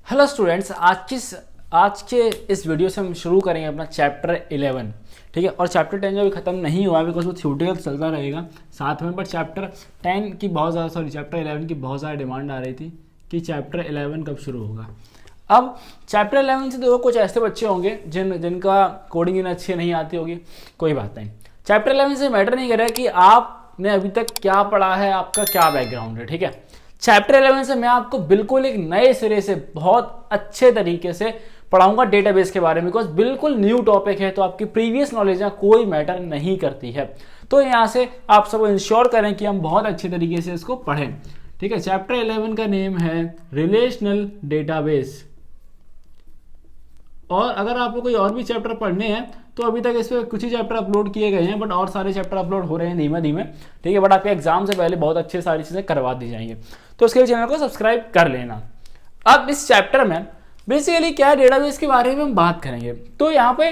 Hello students, आज के इस वीडियो से हम शुरू करेंगे अपना चैप्टर 11। ठीक है। और चैप्टर 10 जो अभी खत्म नहीं हुआ बिकॉज वो थ्योरेटिकल चलता रहेगा साथ में, बट चैप्टर 11 की बहुत ज़्यादा डिमांड आ रही थी कि चैप्टर 11 कब शुरू होगा। अब चैप्टर 11 से देखो कुछ ऐसे बच्चे होंगे जिनका कोडिंग इन अच्छी नहीं आती होगी, कोई बात नहीं। चैप्टर 11 से मैटर नहीं कर रहा है कि आपने अभी तक क्या पढ़ा है, आपका क्या बैकग्राउंड है। ठीक है। चैप्टर 11 से मैं आपको बिल्कुल एक नए सिरे से बहुत अच्छे तरीके से पढ़ाऊंगा डेटाबेस के बारे में, बिकॉज बिल्कुल न्यू टॉपिक है, तो आपकी प्रीवियस नॉलेज ना कोई मैटर नहीं करती है। तो यहाँ से आप सब इंश्योर करें कि हम बहुत अच्छे तरीके से इसको पढ़ें। ठीक है। चैप्टर 11 का नेम है रिलेशनल डेटाबेस। और अगर आपको कोई और भी चैप्टर पढ़ने हैं तो अभी तक इस पर कुछ ही चैप्टर अपलोड किए गए हैं, बट और सारे चैप्टर अपलोड हो रहे हैं धीमे धीमे। ठीक है। बट आपके एग्जाम से पहले बहुत अच्छे सारी चीज़ें करवा दी जाएंगी, तो उसके लिए चैनल को सब्सक्राइब कर लेना। अब इस चैप्टर में बेसिकली क्या है, डेटाबेस के बारे में हम बात करेंगे। तो यहाँ पे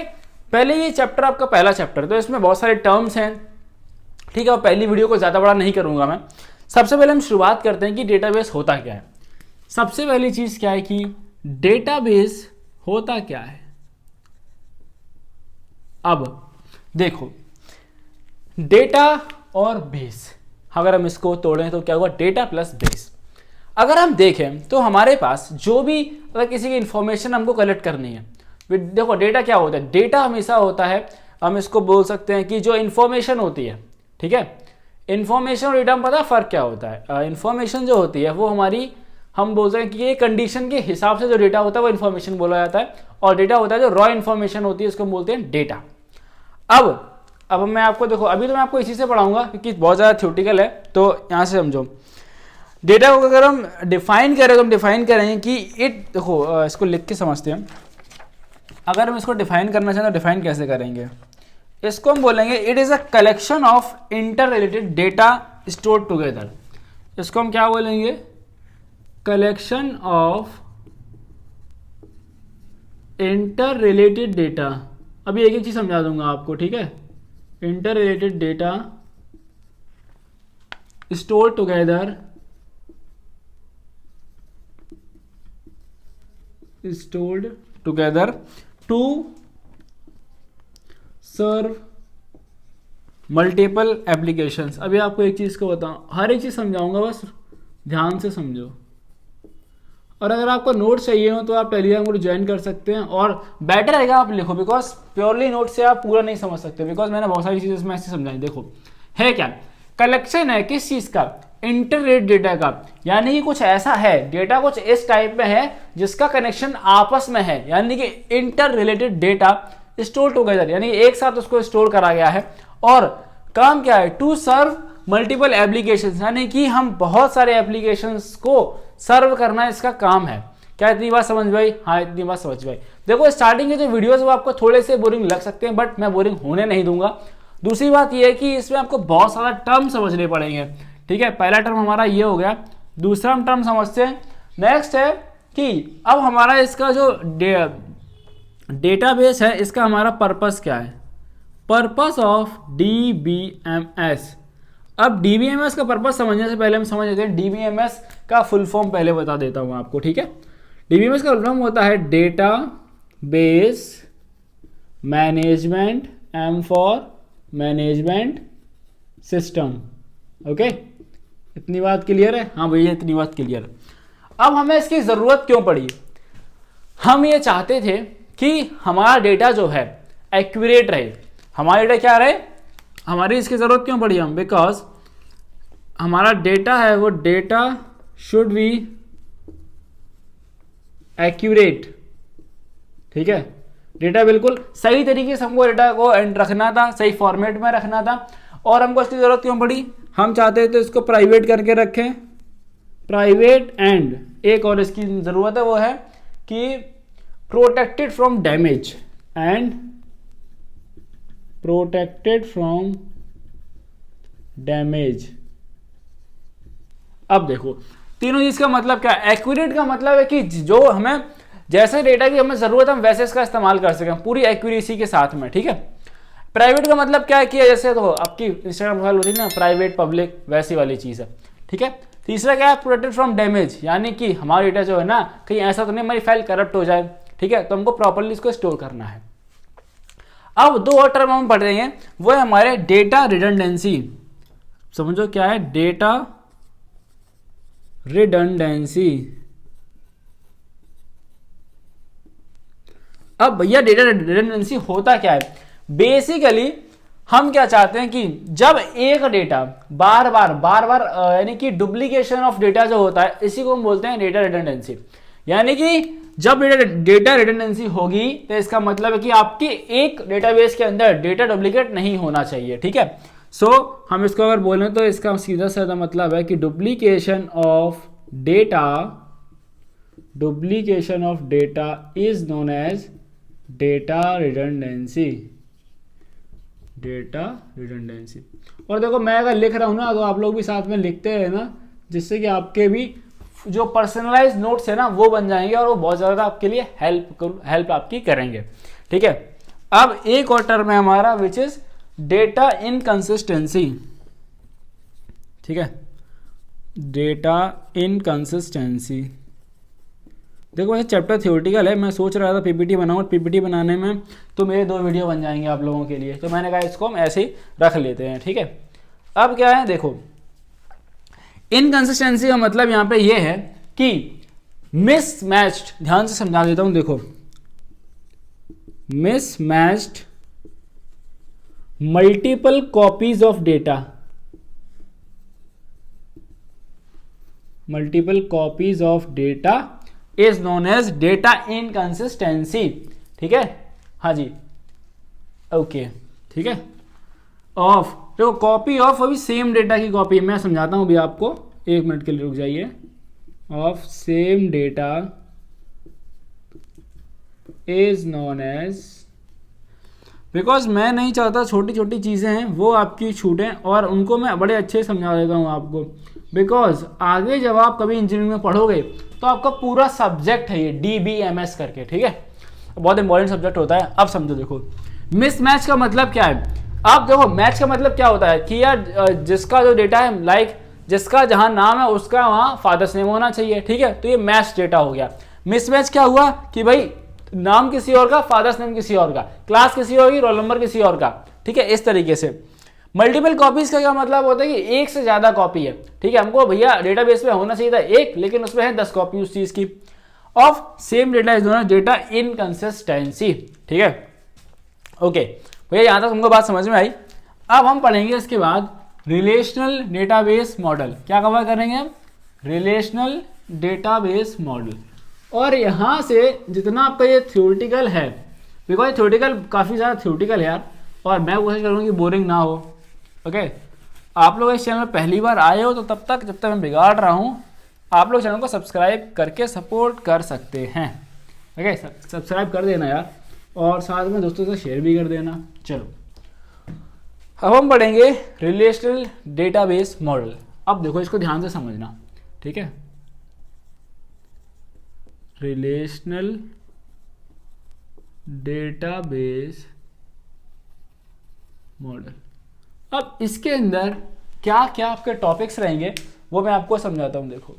पहले ये चैप्टर आपका पहला चैप्टर, तो इसमें बहुत सारे टर्म्स हैं। ठीक है। और पहली वीडियो को ज़्यादा बड़ा नहीं करूँगा मैं। सबसे पहले हम शुरुआत करते हैं कि डेटाबेस होता क्या है। सबसे पहली चीज़ क्या है कि डेटाबेस होता क्या है। अब देखो, डेटा और बेस, अगर हम इसको तोड़ें तो क्या हुआ, डेटा प्लस बेस। अगर हम देखें तो हमारे पास जो भी अगर किसी की इंफॉर्मेशन हमको कलेक्ट करनी है, देखो डेटा क्या होता है, डेटा हमेशा होता है, हम इसको बोल सकते हैं कि जो इंफॉर्मेशन होती है। ठीक है। इंफॉर्मेशन और डेटा में पता है फर्क क्या होता है। इंफॉर्मेशन जो होती है वो हमारी, हम बोलते हैं कि ये कंडीशन के हिसाब से जो डेटा होता है वो इन्फॉर्मेशन बोला जाता है, और डेटा होता है जो रॉ इन्फॉर्मेशन होती है, उसको बोलते हैं डेटा। अब मैं आपको देखो, अभी तो मैं आपको इसी से पढ़ाऊंगा क्योंकि बहुत ज़्यादा थ्योरेटिकल है, तो यहाँ से समझो। डेटा को अगर हम डिफाइन करें तो हम डिफाइन करेंगे कि देखो इसको लिख के समझते हैं। अगर हम इसको डिफाइन करना चाहें तो डिफाइन कैसे करेंगे, इसको हम बोलेंगे it is a collection of interrelated data stored together. इसको हम क्या बोलेंगे, collection of interrelated data. अभी एक चीज समझा दूंगा आपको। ठीक है। Interrelated data store together to serve multiple applications. अभी आपको एक चीज को बताऊं, हर एक चीज समझाऊंगा, बस ध्यान से समझो। और अगर आपको नोट चाहिए हो तो आप टेलीग्राम ग्रुप ज्वाइन कर सकते हैं, और बेटर रहेगा आप लिखो, बिकॉज प्योरली नोट से आप पूरा नहीं समझ सकते, बिकॉज मैंने बहुत सारी चीज़ें इसमें ऐसे समझाई। देखो है क्या, कलेक्शन है किस चीज़ का, इंटररेट डेटा का। यानी कि कुछ ऐसा है, डेटा कुछ इस टाइप में है जिसका कनेक्शन आपस में है, यानी कि inter related data store together, यानी एक साथ उसको स्टोर करा गया है। और काम क्या है, टू सर्व मल्टीपल एप्लीकेशंस, यानी कि हम बहुत सारे एप्लीकेशंस को सर्व करना इसका काम है। क्या इतनी बात समझ भाई? हाँ, इतनी बात समझ भाई। देखो स्टार्टिंग के जो वीडियोस वो आपको थोड़े से बोरिंग लग सकते हैं, बट मैं बोरिंग होने नहीं दूंगा। दूसरी बात ये है कि इसमें आपको बहुत सारा टर्म समझने पड़ेंगे। ठीक है। पहला टर्म हमारा ये हो गया, दूसरा हम टर्म समझते हैं। नेक्स्ट है कि अब हमारा इसका जो डेटाबेस है, इसका हमारा पर्पस क्या है, पर्पस ऑफ DBMS। अब DBMS का पर्पस समझने से पहले हम समझ लेते हैं DBMS का फुल फॉर्म, पहले बता देता हूं आपको। ठीक है। DBMS का फुल फॉर्म होता है data base management, M for management system. Okay, इतनी बात क्लियर है? हाँ भैया, इतनी बात क्लियर। अब हमें इसकी जरूरत क्यों पड़ी, हम ये चाहते थे कि हमारा डेटा जो है एक्यूरेट रहे। हमारा डेटा क्या रहे, हमारी इसकी जरूरत क्यों पड़ी हम, बिकॉज हमारा डेटा है वो डेटा शुड बी एक्यूरेट। ठीक है। डेटा बिल्कुल सही तरीके से हमको डेटा को रखना था, सही फॉर्मेट में रखना था। और हमको इसकी जरूरत क्यों पड़ी, हम चाहते थे इसको प्राइवेट करके रखें, प्राइवेट। एंड एक और इसकी जरूरत है वो है कि protected from damage, and protected from damage. अब देखो तीनों चीज का मतलब क्या है। एक्यूरेट का मतलब है कि जो हमें जैसे डेटा की हमें जरूरत है हम वैसे इसका इस्तेमाल कर सकें पूरी एक्यूरेसी के साथ में। ठीक है। प्राइवेट का मतलब क्या है कि जैसे तो आपकी इंस्टाग्राम प्रोफाइल होती है ना, प्राइवेट पब्लिक, वैसी वाली चीज है। ठीक है। तीसरा क्या है, प्रोटेक्टेड फ्रॉम डैमेज, यानी कि हमारा डेटा जो है ना कहीं ऐसा तो नहीं हमारी फाइल करप्ट हो जाए, ठीक है, तो हमको प्रॉपर्ली इसको स्टोर करना है। अब दो और टर्म हम पढ़ रहे हैं, वो है हमारे डेटा रिडंडेंसी। समझो क्या है डेटा रिडंडेंसी। अब भैया डेटा रिडंडेंसी होता क्या है, बेसिकली हम क्या चाहते हैं कि जब एक डेटा बार बार यानी कि डुप्लीकेशन ऑफ डेटा जो होता है इसी को हम बोलते हैं डेटा रिडंडेंसी। यानी कि जब डेटा रिडंडेंसी होगी तो इसका मतलब है कि आपकी एक डेटाबेस के अंदर डेटा डुप्लीकेट नहीं होना चाहिए, ठीक है। सो हम इसको अगर बोलें तो इसका सीधा साधा मतलब है कि duplication of data is known as data redundancy. और देखो मैं अगर लिख रहा हूं ना तो आप लोग भी साथ में लिखते हैं ना, जिससे कि आपके भी जो पर्सनलाइज नोट्स है ना वो बन जाएंगे और वो बहुत ज़्यादा आपके लिए हेल्प आपकी करेंगे, ठीक है। अब एक और टर्म है हमारा विच इज डेटा इनकंसिस्टेंसी, ठीक है, डेटा इनकंसिस्टेंसी। देखो ये चैप्टर थ्योरेटिकल है, मैं सोच रहा था पीपीटी बनाऊँ, पीपीटी बनाने में तो मेरे 2 वीडियो बन जाएंगे आप लोगों के लिए, तो मैंने कहा इसको हम ऐसे ही रख लेते हैं, ठीक है। अब क्या है देखो, इनकंसिस्टेंसी का मतलब यहाँ पे ये है कि मिसमैच्ड, ध्यान से समझा देता हूँ, देखो mismatched multiple copies of data, is known as data inconsistency, ठीक है, हाँ जी, ओके, ठीक है। ऑफ देखो कॉपी ऑफ अभी सेम डेटा की कॉपी, मैं समझाता हूँ अभी आपको, 1 मिनट के लिए रुक जाइए। Of same data is known as, because मैं नहीं चाहता छोटी छोटी चीज़ें हैं वो आपकी छूटें, और उनको मैं बड़े अच्छे से समझा देता हूँ आपको, बिकॉज आगे जब आप कभी इंजीनियरिंग में पढ़ोगे तो आपका पूरा सब्जेक्ट है ये DBMS करके, ठीक है, बहुत इंपॉर्टेंट सब्जेक्ट होता है। अब समझो देखो मिसमैच का मतलब क्या है। अब देखो मैच का मतलब क्या होता है कि यार जिसका जो डेटा है लाइक जिसका जहां नाम है उसका वहां फादर्स नेम होना चाहिए, ठीक है, तो ये मैच डेटा हो गया। मिसमैच क्या हुआ कि भाई नाम किसी और का, फादर्स नेम किसी और का, क्लास किसी और की, रोल नंबर किसी और का, ठीक है, इस तरीके से। मल्टीपल कॉपीज का क्या मतलब होता है कि एक से ज्यादा कॉपी है, ठीक है, हमको भैया डेटाबेस में होना चाहिए था एक, लेकिन उसमें है 10 कॉपी उस चीज की। Of same data is known as data inconsistency, ठीक है, ओके भैया, यहां तक हमको बात समझ में आई। अब हम पढ़ेंगे इसके बाद रिलेशनल डेटाबेस मॉडल। क्या कवर करेंगे हम, रिलेशनल डेटाबेस मॉडल। और यहां से जितना आपका ये थ्योरेटिकल है, बिकॉज थ्योरेटिकल काफी ज्यादा थ्योरेटिकल है यार, और मैं कोशिश करूंगा कि बोरिंग ना हो, ओके। आप लोग इस चैनल में पहली बार आए हो तो तब तक जब तक मैं बिगाड़ रहा हूं आप लोग चैनल को सब्सक्राइब करके सपोर्ट कर सकते हैं, ओके, सब्सक्राइब कर देना यार, और साथ में दोस्तों से शेयर भी कर देना। चलो अब हम पढ़ेंगे रिलेशनल डेटाबेस मॉडल। अब देखो इसको ध्यान से समझना, ठीक है, रिलेशनल डेटाबेस मॉडल। अब इसके अंदर क्या क्या आपके टॉपिक्स रहेंगे वो मैं आपको समझाता हूं। देखो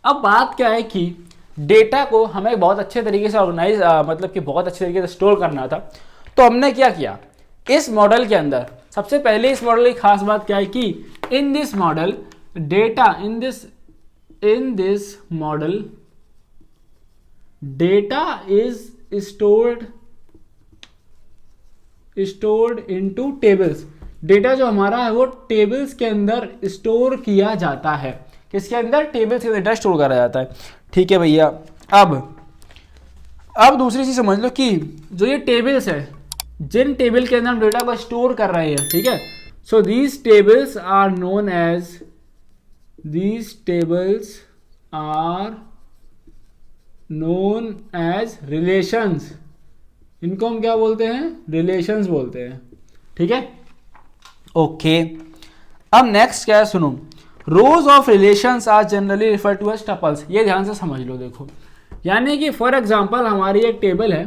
अब बात क्या है कि डेटा को हमें बहुत अच्छे तरीके से ऑर्गेनाइज मतलब कि बहुत अच्छे तरीके से स्टोर करना था, तो हमने क्या किया इस मॉडल के अंदर। सबसे पहले इस मॉडल की खास बात क्या है कि in this model data in this model data is stored into tables. Data जो हमारा है वो टेबल्स के अंदर स्टोर किया जाता है। किसके अंदर, टेबल्स के अंदर डेटा स्टोर करा जाता है, ठीक है भैया। अब दूसरी चीज समझ लो कि जो ये टेबल्स है, जिन टेबल के अंदर हम डेटा को स्टोर कर रहे हैं, ठीक है, so these tables are known as relations. इनको हम क्या बोलते हैं, रिलेशंस बोलते हैं, ठीक है, ओके। अब नेक्स्ट क्या है सुनो, rows of relations are generally refer to as tuples. ये ध्यान से समझ लो। देखो यानी कि फॉर एग्जांपल हमारी एक टेबल है,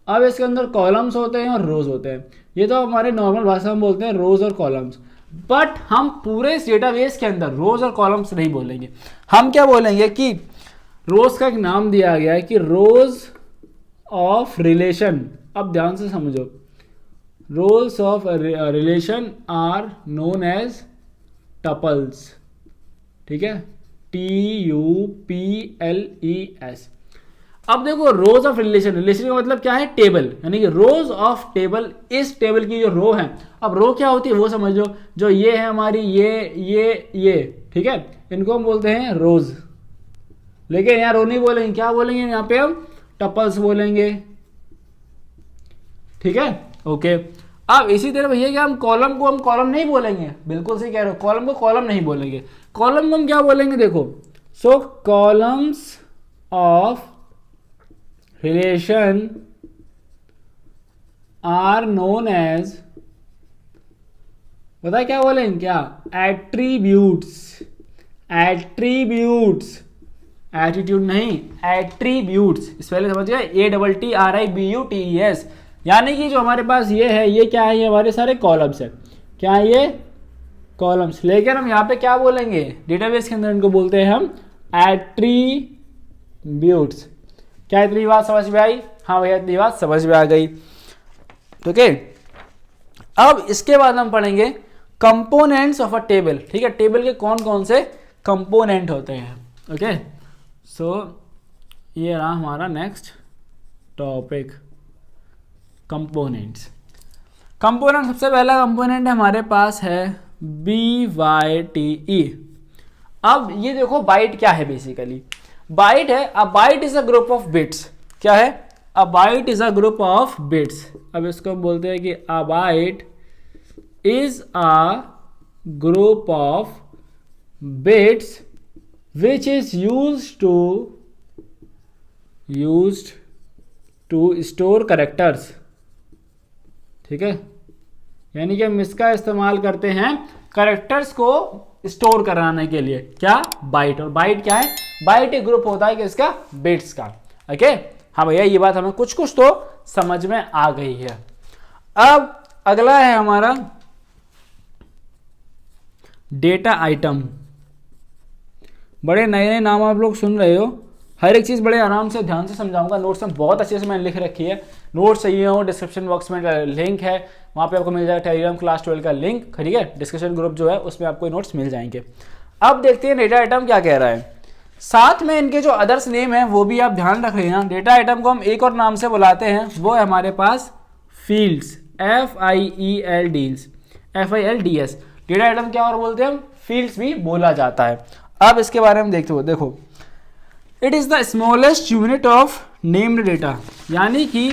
अब इसके अंदर कॉलम्स होते हैं और रोज होते हैं। ये तो हमारे नॉर्मल भाषा में बोलते हैं रोज और कॉलम्स। बट हम पूरे इस डेटाबेस के अंदर रोज और कॉलम्स नहीं बोलेंगे, हम क्या बोलेंगे कि रोज का एक नाम दिया गया है कि रोज ऑफ रिलेशन। अब ध्यान से समझो, rows of relation are known as tuples, ठीक है, TUPLES। अब देखो रोज ऑफ रिलेशन, रिलेशन का मतलब क्या है, टेबल, यानी कि रोज ऑफ टेबल, इस टेबल की जो रो है। अब रो क्या होती है वो समझ लो, जो ये है हमारी, ये, ठीक है, इनको हम बोलते हैं रोज। लेकिन यहाँ रो नहीं बोलेंगे, क्या बोलेंगे यहाँ पे हम टपल्स बोलेंगे, ठीक है, ओके। अब इसी तरह भैया कि हम कॉलम को हम कॉलम नहीं बोलेंगे, बिल्कुल सही कह रहे हो, कॉलम को कॉलम नहीं बोलेंगे, कॉलम को हम क्या बोलेंगे, देखो, so columns of relation are known as, पता है क्या बोलेंगे, क्या, एट्रीब्यूट्स, एट्रीब्यूट्स, एटीट्यूड नहीं, एट्रीब्यूट्स, इस पहले समझ गए, ATTRIBUTES, यानी कि जो हमारे पास ये है, ये क्या है, ये हमारे सारे कॉलम्स है, क्या है ये, कॉलम्स। लेकिन हम यहाँ पे क्या बोलेंगे, डेटाबेस के अंदर इनको बोलते हैं हम एट्रीब्यूट्स। क्या इतनी बात समझ में आई? हाँ भैया इतनी बात समझ में आ गई, ओके। अब इसके बाद हम पढ़ेंगे कंपोनेंट्स ऑफ अ टेबल, ठीक है, टेबल के कौन कौन से कंपोनेंट होते हैं, ओके। सो ये रहा हमारा नेक्स्ट टॉपिक, कंपोनेंट्स। कंपोनेंट, सबसे पहला कंपोनेंट हमारे पास है BYTE। अब ये देखो बाइट क्या है, बेसिकली बाइट है, a byte is a group of bits, क्या है, a byte is a group of bits. अब इसको बोलते हैं कि a byte is a group of bits which is used to store characters, ठीक है, यानी कि हम इसका इस्तेमाल करते हैं कैरेक्टर्स को स्टोर कराने के लिए, क्या, बाइट। और बाइट क्या है, बाइट एक ग्रुप होता है कि इसका, बिट्स का, ओके। हाँ भैया ये बात हमें कुछ कुछ तो समझ में आ गई है। अब अगला है हमारा डेटा आइटम। बड़े नए नए नाम आप लोग सुन रहे हो, हर एक चीज़ बड़े आराम से ध्यान से समझाऊंगा, नोट्स में बहुत अच्छे से मैंने लिख रखी है, नोट्स चाहिए हो डिस्क्रिप्शन बॉक्स में लिंक है, वहाँ पे आपको मिल जाएगा टेलीग्राम क्लास 12 का लिंक, ठीक है, डिस्कशन ग्रुप जो है उसमें आपको नोट्स मिल जाएंगे। अब देखते हैं डेटा आइटम क्या कह रहा है, साथ में इनके जो अदर्स नेम है वो भी आप ध्यान रख लेना। डेटा आइटम को हम एक और नाम से बुलाते हैं, वो है हमारे पास फील्ड्स, FILDS। डेटा आइटम क्या और बोलते हैं हम, फील्ड्स भी बोला जाता है। अब इसके बारे में देखते हो, देखो, it is the smallest unit of named data, यानी कि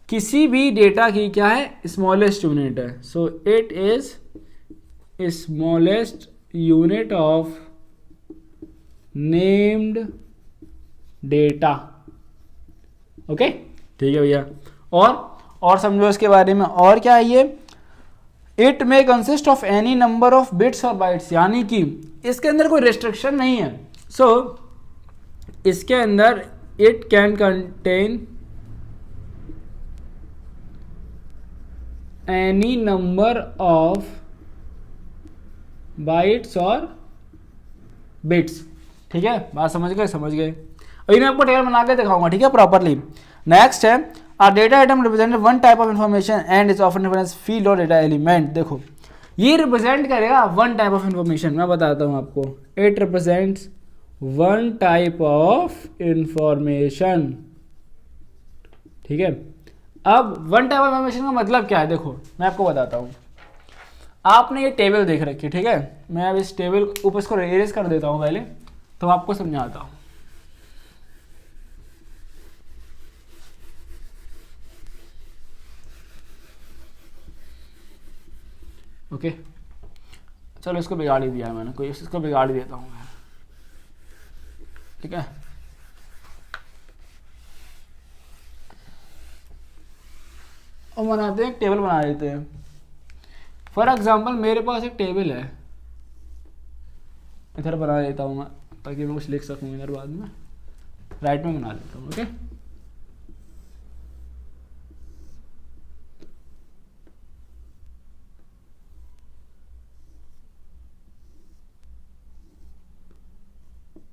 किसी भी डेटा की क्या है, स्मॉलेस्ट यूनिट है। So it is smallest unit of named data, okay, ठीक है भैया। और समझो इसके बारे में, और क्या है ये, it may consist of any number of bits और बाइट्स, यानी कि इसके अंदर कोई रिस्ट्रिक्शन नहीं है। सो इसके अंदर it can contain any number of bytes और बिट्स, ठीक है, बात समझ गए, समझ गए। अभी मैं आपको टेबल बना के दिखाऊंगा, ठीक है, प्रॉपरली। नेक्स्ट है, a data item represent one type of information and is often reference field और डेटा एलिमेंट। देखो ये रिप्रेजेंट करेगा वन टाइप ऑफ इंफॉर्मेशन, मैं बताता हूँ आपको, it represents one type of information, ठीक है। अब वन टाइप ऑफ इंफॉर्मेशन का मतलब क्या है, देखो मैं आपको बताता हूँ। आपने ये टेबल देख रखी है, ठीक है, मैं अब इस टेबल ऊपर इसको इरेज कर देता हूँ पहले, तो आपको समझाता हूँ। ओके, चलो इसको बिगाड़ ही दिया है मैंने, कोई इसको बिगाड़ ही देता हूँ मैं, ठीक है। और बनाते हैं, एक टेबल बना देते हैं। फॉर एग्जाम्पल मेरे पास एक टेबल है, इधर बना देता हूँ मैं, ताकि मैं कुछ लिख सकूँ इधर, बाद में राइट में बना लेता हूँ, ओके।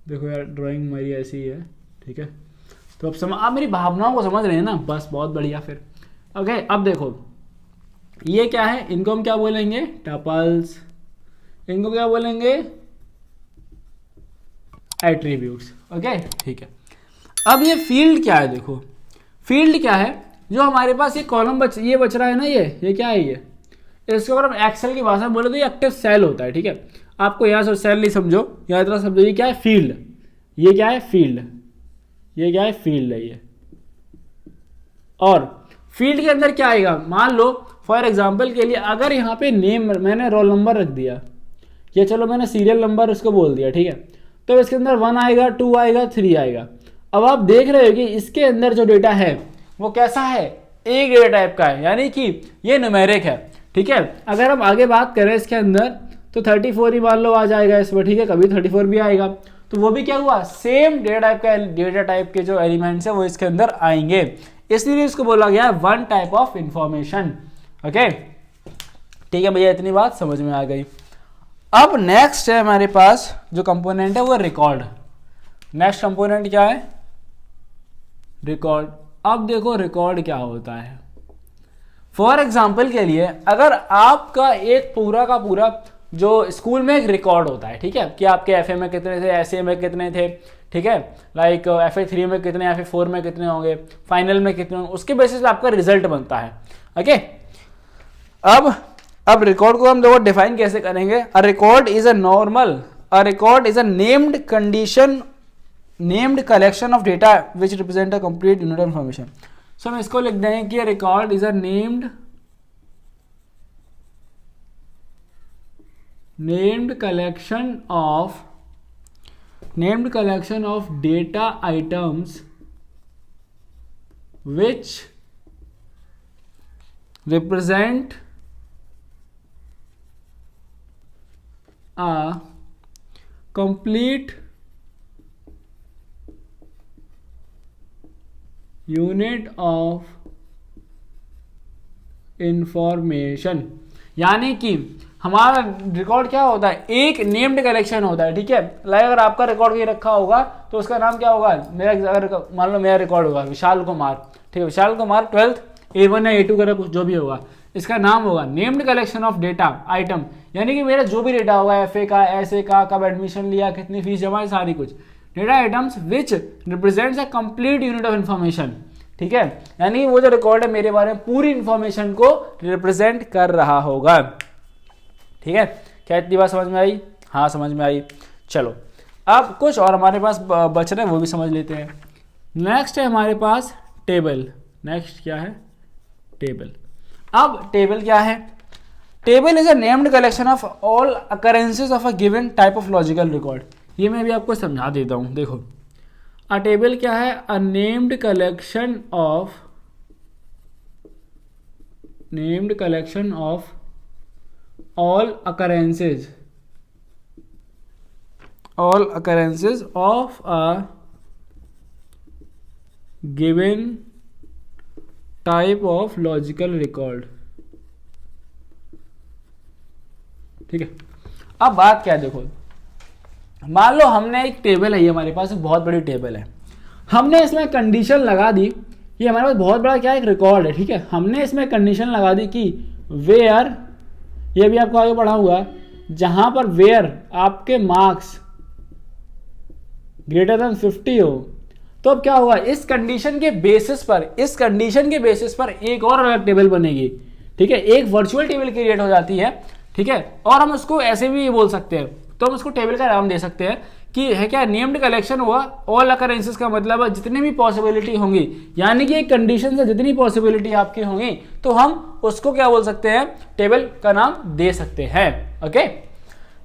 देखो यार ड्राइंग मेरी ऐसी ही है, ठीक है। तो अब आप मेरी भावनाओं को समझ रहे हैं ना, बस बहुत बढ़िया। फिर ओके, अब देखो ये क्या है, इनको हम क्या बोलेंगे, टपल्स। इनको क्या बोलेंगे, एट्रीब्यूट्स। ओके ठीक है। अब ये फील्ड क्या है, देखो फील्ड क्या है, जो हमारे पास ये कॉलम ये बच रहा है ना, ये क्या है, ये इसके ऊपर हम एक्सेल की भाषा में बोले तो ये एक्टिव सेल होता है, ठीक है। आपको यहाँ से सेल नहीं समझो, यहाँ इतना समझो, ये क्या है, फील्ड। ये क्या है, फील्ड। ये क्या है, फील्ड है ये। और फील्ड के अंदर क्या आएगा, मान लो फॉर एग्जाम्पल के लिए अगर यहाँ पे नेम मैंने रोल नंबर रख दिया, या चलो मैंने सीरियल नंबर उसको बोल दिया, ठीक है। तो इसके अंदर 1 आएगा, 2 आएगा, 3 आएगा। अब आप देख रहे हो कि इसके अंदर जो डेटा है वो कैसा है, ए ग्रेड टाइप का है, यानी कि ये न्यूमेरिक है, ठीक है। अगर हम आगे बात करें इसके अंदर तो 34 ही मान लो आ जाएगा इसमें, ठीक है, कभी 34 भी आएगा। तो वो भी क्या हुआ, सेम डेटा टाइप के जो एलिमेंट्स है वो इसके अंदर आएंगे, इसलिए इसको बोला गया one type of information. Okay ठीक है भैया, इतनी बात समझ में आ गई। अब नेक्स्ट है हमारे पास जो कंपोनेंट है वो रिकॉर्ड। नेक्स्ट कंपोनेंट क्या है, रिकॉर्ड। अब देखो रिकॉर्ड क्या होता है, फॉर एग्जाम्पल के लिए अगर आपका एक पूरा का पूरा जो स्कूल में एक रिकॉर्ड होता है, ठीक है, कि आपके एफए में कितने थे, एसए में कितने थे, ठीक है, लाइक FA3 में कितने, FA4 में कितने होंगे, फाइनल में कितने होंगे, उसके बेसिस पे आपका रिजल्ट बनता है। ओके अब रिकॉर्ड को हम देखो डिफाइन कैसे करेंगे। A record is a named condition, named collection of data which represent a complete unit of information. So हम इसको लिख देंगे कि record is a named collection of data items which represent a complete unit of information। यानी कि हमारा record क्या होता है, एक नेम्ड कलेक्शन होता है, ठीक है। लाइक अगर आपका रिकॉर्ड ये रखा होगा तो उसका नाम क्या होगा, मेरा अगर मान लो मेरा रिकॉर्ड होगा विशाल कुमार, ठीक है, विशाल कुमार 12th A1 या A2 का कुछ जो भी होगा, इसका नाम होगा named collection of data item, यानी कि मेरा जो भी डेटा होगा एफए का, एसए का, कब एडमिशन लिया, कितनी फीस जमा है, सारी कुछ data items which represents a complete unit of information, ठीक है। यानी वो जो रिकॉर्ड है मेरे बारे में पूरी इंफॉर्मेशन को रिप्रेजेंट कर रहा होगा, ठीक है। क्या इतनी बात समझ में आई, हाँ समझ में आई। चलो अब कुछ और हमारे पास बच रहे हैं वो भी समझ लेते हैं। नेक्स्ट है हमारे पास टेबल। नेक्स्ट क्या है, टेबल। अब टेबल क्या है, table is a named collection of all occurrences of a given type of logical record. ये मैं भी आपको समझा देता हूँ, देखो अ टेबल क्या है, अ named collection of all occurrences of a given type of logical record, ठीक है। अब बात क्या है, देखो मान लो हमने एक टेबल है, ये हमारे पास एक बहुत बड़ी टेबल है, हमने इसमें कंडीशन लगा दी, ये हमारे पास बहुत बड़ा क्या एक रिकॉर्ड है, ठीक है। हमने इसमें कंडीशन लगा दी कि वेयर, ये भी आपको आगे पढ़ा हुआ, जहां पर वेयर आपके मार्क्स ग्रेटर देन 50 हो, तो अब क्या होगा, इस कंडीशन के बेसिस पर एक और अलग टेबल बनेगी, ठीक है। एक वर्चुअल टेबल क्रिएट हो जाती है, ठीक है। और हम उसको ऐसे भी बोल सकते हैं, तो हम उसको टेबल का नाम दे सकते हैं कि है क्या, नेम्ड कलेक्शन हुआ ऑल अकरेंसेस का मतलब है जितनी भी पॉसिबिलिटी होंगी, यानी कि एक कंडीशन से जितनी पॉसिबिलिटी आपकी होंगी तो हम उसको क्या बोल सकते हैं, टेबल का नाम दे सकते हैं। ओके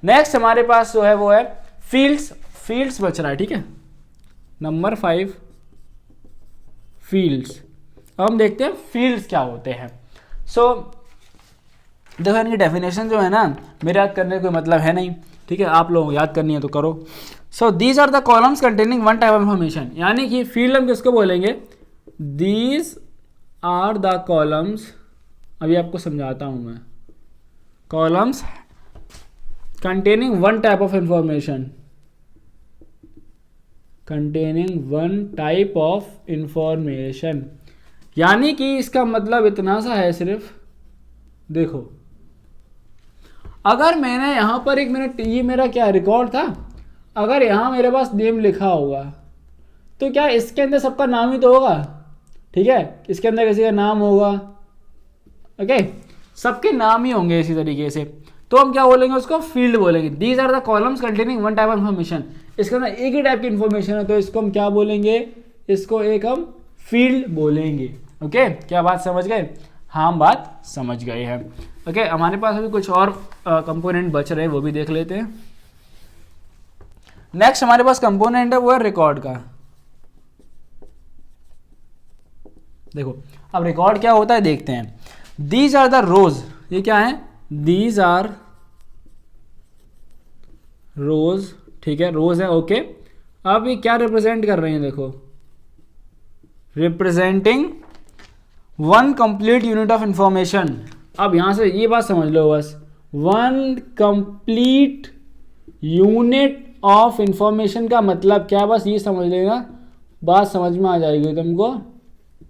नेक्स्ट हमारे पास जो है वो है फील्ड्स बच रहा है, ठीक है, नंबर 5 फील्ड्स। अब हम देखते हैं फील्ड्स क्या होते हैं। सो देखो इनकी डेफिनेशन जो है ना, मेरे याद करने का कोई मतलब है नहीं, ठीक है, आप लोग याद करनी है तो करो। So these are the columns containing one type of information, यानी कि फील्ड हम किसको बोलेंगे, दीज आर द कॉलम्स, अभी आपको समझाता हूं मैं, columns containing one type of information, containing one type of information, यानी कि इसका मतलब इतना सा है सिर्फ, देखो अगर मैंने यहाँ पर एक मिनट, ये मेरा क्या रिकॉर्ड था, अगर यहाँ मेरे पास नेम लिखा होगा तो क्या इसके अंदर सबका नाम ही तो होगा, ठीक है, इसके अंदर किसी का नाम होगा, ओके, सबके नाम ही होंगे इसी तरीके से, तो हम क्या बोलेंगे उसको, फील्ड बोलेंगे। These are the columns containing one type of information, इसके अंदर एक ही टाइप की इन्फॉर्मेशन है तो इसको हम क्या बोलेंगे, इसको एक हम फील्ड बोलेंगे। ओके, क्या बात समझ गए? हाँ, हम बात समझ गए हैं। ओके, हमारे पास अभी कुछ और कंपोनेंट बच रहे हैं, वो भी देख लेते हैं। नेक्स्ट हमारे पास कंपोनेंट है वो है रिकॉर्ड का। देखो अब रिकॉर्ड क्या होता है देखते हैं। दीज आर द रोज, ये क्या है, दीज आर रोज, ठीक है, रोज है, ओके। अब ये क्या रिप्रेजेंट कर रहे हैं, देखो representing one complete unit of information. अब यहां से ये बात समझ लो बस, one complete unit of information का मतलब क्या, बस ये समझ लेना, बात समझ में आ जाएगी तुमको।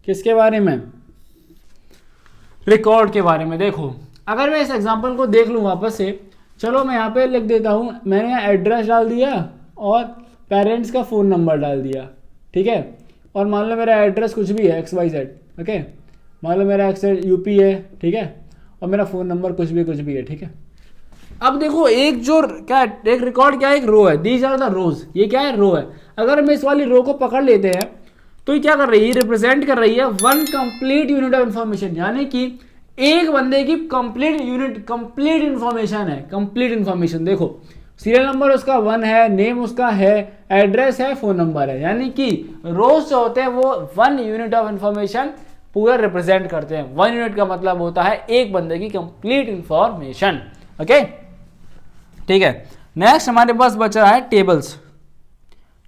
किसके बारे में, रिकॉर्ड के बारे में। देखो अगर मैं इस एग्जांपल को देख लूँ वापस से, चलो मैं यहाँ पे लिख देता हूँ, मैंने यहाँ एड्रेस डाल दिया और पेरेंट्स का फ़ोन नंबर डाल दिया, ठीक है, और मान लो मेरा एड्रेस कुछ भी है XYZ, ओके, मान लो मेरा UP है, ठीक है, और मेरा फ़ोन नंबर कुछ भी है, ठीक है। अब देखो एक जो क्या है, एक रिकॉर्ड क्या है, एक रो है, दीज आर द रोज, ये क्या है, रो है। अगर हम इस वाली रो को पकड़ लेते हैं तो ये क्या कर रही है, रिप्रेजेंट कर रही है one complete unit of information, यानी कि एक बंदे की कंप्लीट यूनिट, कंप्लीट इंफॉर्मेशन है, कंप्लीट इंफॉर्मेशन। देखो सीरियल नंबर उसका 1 है, नेम उसका है, एड्रेस है, फोन नंबर है, यानी कि रोज जो होते हैं वो 1 यूनिट ऑफ इंफॉर्मेशन पूरा रिप्रेजेंट करते हैं। 1 यूनिट का मतलब होता है एक बंदे की कंप्लीट इंफॉर्मेशन। ओके, ठीक है। नेक्स्ट हमारे पास बच रहा है टेबल्स,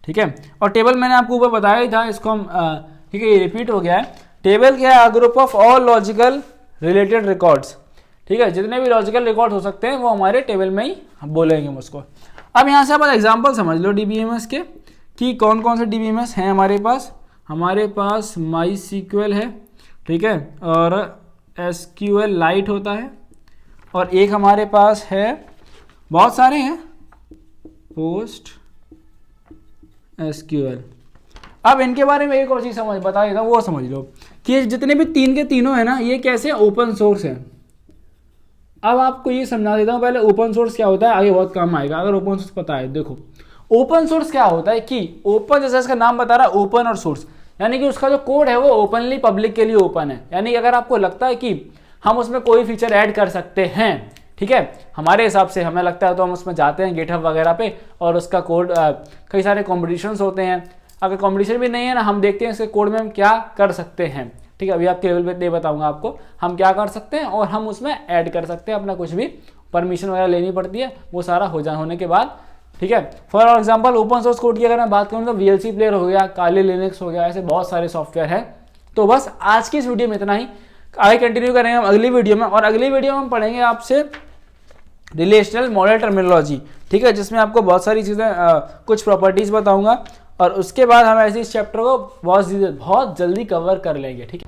ठीक है, और टेबल मैंने आपको ऊपर बताया ही था, इसको हम ठीक है, ये रिपीट हो गया है। टेबल क्या है, group of all logical related records, ठीक है, जितने भी लॉजिकल रिकॉर्ड हो सकते हैं वो हमारे टेबल में ही हम बोलेंगे हम उसको। अब यहाँ से आप एग्जांपल समझ लो DBMS के, कि कौन कौन से DBMS हैं हमारे पास। हमारे पास MySQL है, ठीक है, और SQL लाइट होता है, और एक हमारे पास है, बहुत सारे हैं, पोस्ट SQL। अब इनके बारे में एक और चीज़ समझ बता देता हूँ, वो समझ लो कि जितने भी तीन के तीनों है ना, ये कैसे ओपन सोर्स है। अब आपको ये समझा देता हूँ पहले ओपन सोर्स क्या होता है, आगे बहुत काम आएगा अगर ओपन सोर्स पता है। देखो ओपन सोर्स क्या होता है कि ओपन, जैसे इसका नाम बता रहा है ओपन और सोर्स, यानी कि उसका जो कोड है वो ओपनली पब्लिक के लिए ओपन है, यानी कि अगर आपको लगता है कि हम उसमें कोई फीचर ऐड कर सकते हैं, ठीक है, हमारे हिसाब से हमें लगता है तो हम उसमें जाते हैं गिटहब वगैरह पे और उसका कोड, कई सारे कॉम्पिटिशन्स होते हैं, अगर कॉम्पिटिशन भी नहीं है ना, हम देखते हैं इसके कोड में हम क्या कर सकते हैं, ठीक है, अभी आपके लेवल पे बताऊंगा आपको हम क्या कर सकते हैं, और हम उसमें ऐड कर सकते हैं अपना कुछ भी, परमिशन वगैरह लेनी पड़ती है, वो सारा होने के बाद, ठीक है। For example open source code की अगर मैं बात करूँ तो VLC प्लेयर हो गया, काली लिनक्स हो गया, ऐसे बहुत सारे सॉफ्टवेयर है। तो बस आज की इस वीडियो में इतना ही, आगे कंटिन्यू करेंगे हम अगली वीडियो में, और अगली वीडियो में हम पढ़ेंगे आपसे रिलेशनल मॉडल टर्मिनोलॉजी, ठीक है, जिसमें आपको बहुत सारी चीज़ें, कुछ प्रॉपर्टीज बताऊंगा, और उसके बाद हम ऐसे इस चैप्टर को बहुत जल्दी कवर कर लेंगे, ठीक है।